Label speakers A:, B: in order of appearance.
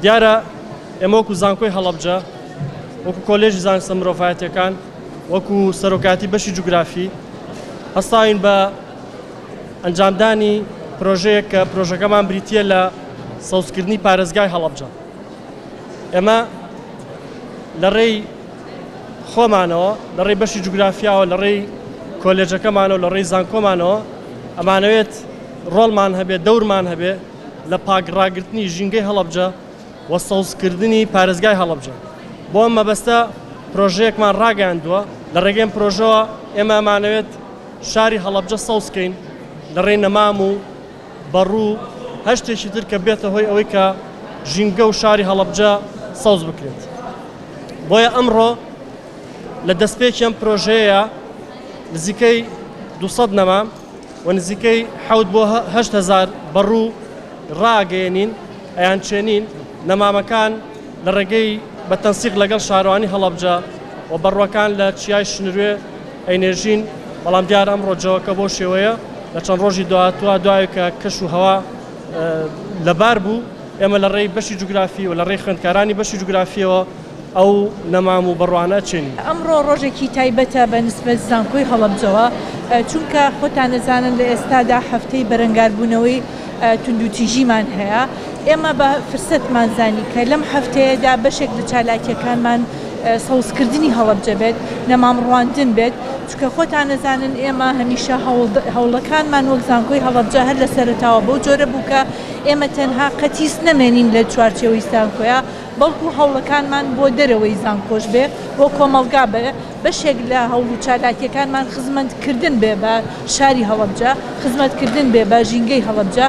A: دیارە ئێمە وەکو زانکۆی هەڵەبجە وەکو کۆلێژی زانستە مرۆڤایەتیەکان وەکو سەرۆکاتی بەشی جوگرافی هەستاوین بە ئەنجامدانی پرۆژەیەک کە پرۆژەکەمان بریتیە لە سەوزکردنی پارێزگای هەڵەبجە. ئێمە لە ڕێی خۆمانەوە لە ڕێی بەشی جوگرافیاوە لە ڕێی کۆلێجەکەمانەوە لە ڕێی زانکۆمانەوە ئەمانەوێت ڕۆڵمان هەبێت دەورمان هەبێ لە پاکڕاگرتنی ژینگەی هەڵەبجە و سەوزکردنی پارێزگای هەڵەبجە. بۆ ئەم مەبەستە پرۆژەیەکمان ڕاگەاندووە لە ڕێگەم پرۆژەوە ئێمە ئەمانەوێت شاری هەڵەبجە سەوزکەین لە ڕێی نەمام و بەڕوو هەر شتێکی تر کە بێتە هۆی ئەوەی کە ژینگە و شاری هەڵەبجە سەوز بکرێت. بۆیە ئەمڕۆ لە دەستپێکی ئەم پرۆژەیە نزیکەی 200 نەمام و نزیکەی 7 بۆ 8,000 بەڕوو ڕاگەیەنین ئەیانچێنین نەمامەکان لە ڕێگەی بە تەنسیق لەگەڵ شارەوانی هەڵەبجە و بەڕوەکان لە چیای شنوێ ئەینێژین. بەڵام دیار ئەمڕۆ جەوەکە بۆ شێوەیە لە چەند ڕۆژی دواتوە دوای کە کەش و هەوا لەبار بوو ئێمە لە ڕێی بەشی جوگرافی و لە ڕێی خوێندکارانی بەشی جوگرافیەوە ئەو نەمام و بەڕوانە چێنین.
B: ئەمڕۆ ڕۆژێکی تایبەتە بە نسبەت زانکۆی هەڵەبجەوە چونکە خۆتان دەزانن لە ئێستادا هەفتەی بەرەنگاربوونەوەی توندوتیژیمان هەیە. ئێمە بە فرسەتمان زانی کە لەم هەفتەیەدا بەشێک لە چالاکیەکانمان سەوزکردنی هەڵەبجە بێت نەمام ڕواندن بێت چونکە خۆتان دەزانن ئێمە هەمیشە هەوڵەکانمان وەک زانکۆی هەڵەبجە هەر لە سەرتاوە بەو جۆرە بوو کە ئێمە تەنها قەتیس نەمێنین لە چوارچێوەی زانکۆیە بەڵکو هەوڵەکانمان بۆ دەرەوەی زانکۆش بێ بۆ کۆمەڵگا بێ بەشێک لە هەوڵ و چالاکیەکانمان خزمەتکردن بێ بە شاری هەڵەبجە خزمەتکردن بێ بە ژینگەی هەڵەبجە.